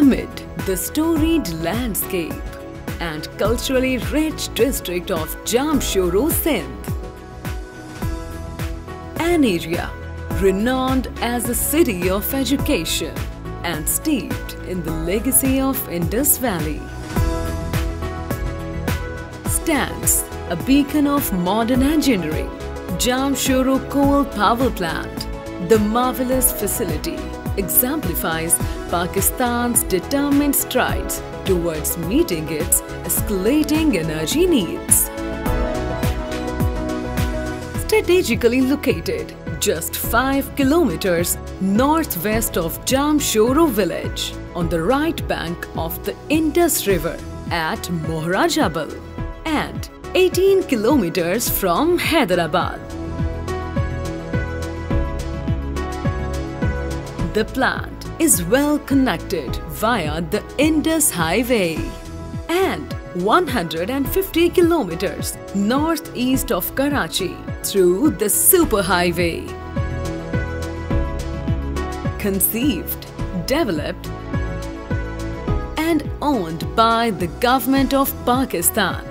Amid the storied landscape and culturally rich district of Jamshoro, Sindh, an area renowned as a city of education and steeped in the legacy of Indus Valley, stands a beacon of modern engineering. Jamshoro Coal Power Plant, the marvelous facility, exemplifies Pakistan's determined strides towards meeting its escalating energy needs. Strategically located just 5 kilometers northwest of Jamshoro village, on the right bank of the Indus River at Mohra Jabal, and 18 kilometers from Hyderabad. The plant is well connected via the Indus Highway and 150 kilometers northeast of Karachi through the Superhighway. Conceived, developed and owned by the Government of Pakistan,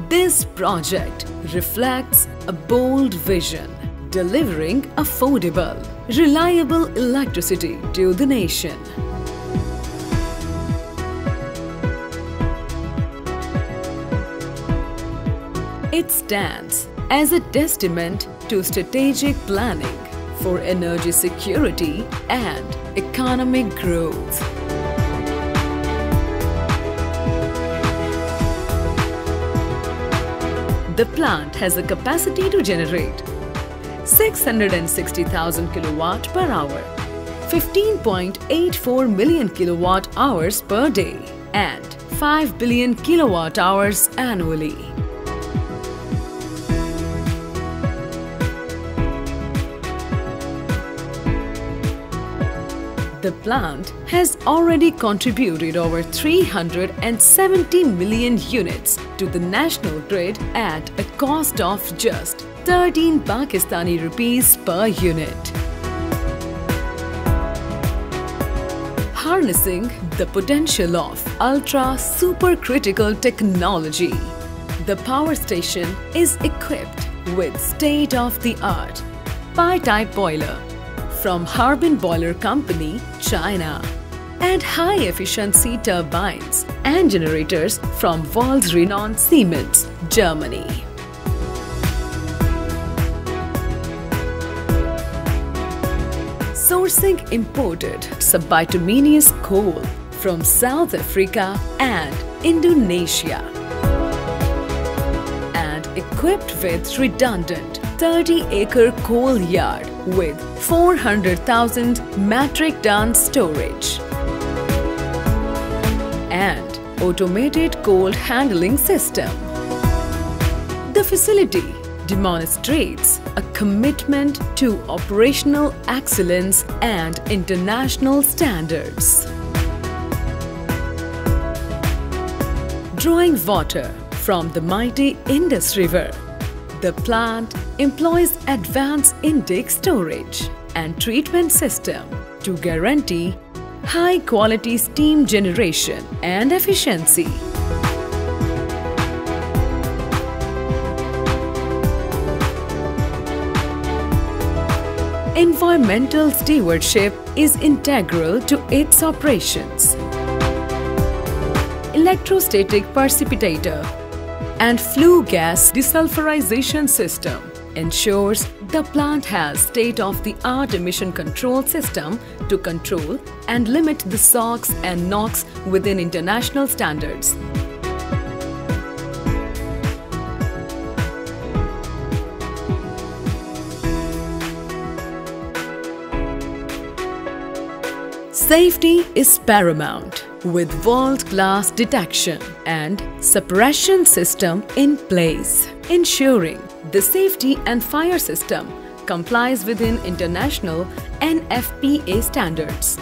this project reflects a bold vision, delivering affordable, reliable electricity to the nation. It stands as a testament to strategic planning for energy security and economic growth. The plant has a capacity to generate 660,000 kilowatt per hour, 15.84 million kilowatt hours per day, and 5 billion kilowatt hours annually. The plant has already contributed over 370 million units to the national grid at a cost of just 13 Pakistani rupees per unit. Harnessing the potential of ultra-supercritical technology, the power station is equipped with state-of-the-art Pi-type boiler from Harbin Boiler Company, China, and high-efficiency turbines and generators from world-renowned Siemens, Germany. Sourcing imported subbituminous coal from South Africa and Indonesia, and equipped with redundant 30-acre coal yard with 400,000 metric ton storage and automated coal handling system. The facility demonstrates a commitment to operational excellence and international standards. Drawing water from the mighty Indus River, the plant employs advanced intake storage and treatment system to guarantee high-quality steam generation and efficiency. Environmental stewardship is integral to its operations. Electrostatic precipitator and flue gas desulfurization system ensures the plant has state-of-the-art emission control system to control and limit the SOx and NOx within international standards. Safety is paramount, with world-class detection and suppression system in place, ensuring the safety and fire system complies within international NFPA standards.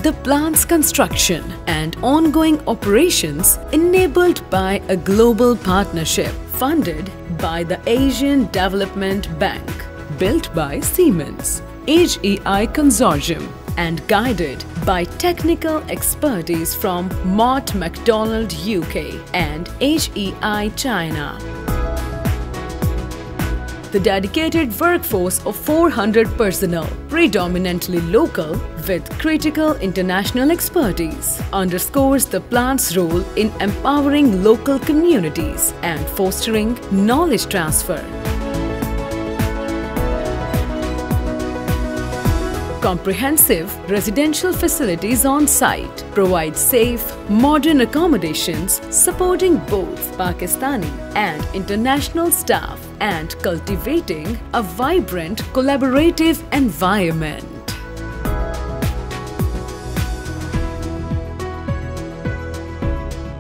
The plant's construction and ongoing operations enabled by a global partnership funded by the Asian Development Bank, built by Siemens, HEI Consortium, and guided by technical expertise from Mott MacDonald UK and HEI China. The dedicated workforce of 400 personnel, predominantly local, with critical international expertise, underscores the plant's role in empowering local communities and fostering knowledge transfer. Comprehensive residential facilities on site provide safe, modern accommodations supporting both Pakistani and international staff and cultivating a vibrant, collaborative environment.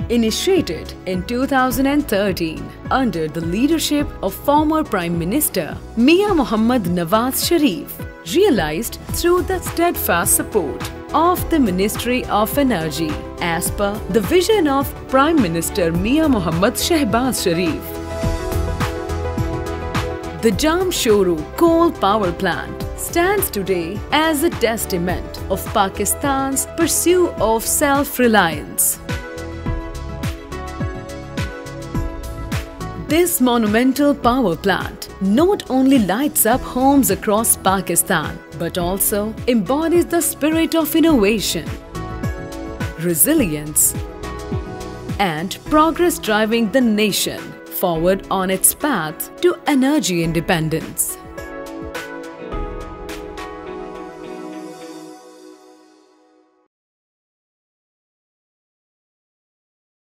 Initiated in 2013 under the leadership of former Prime Minister Mia Mohammad Nawaz Sharif, realized through the steadfast support of the Ministry of Energy as per the vision of Prime Minister Mia Mohammad Shehbaz Sharif. The Jamshoro Coal Power Plant stands today as a testament of Pakistan's pursuit of self-reliance. This monumental power plant not only lights up homes across Pakistan, but also embodies the spirit of innovation, resilience, and progress, driving the nation forward on its path to energy independence.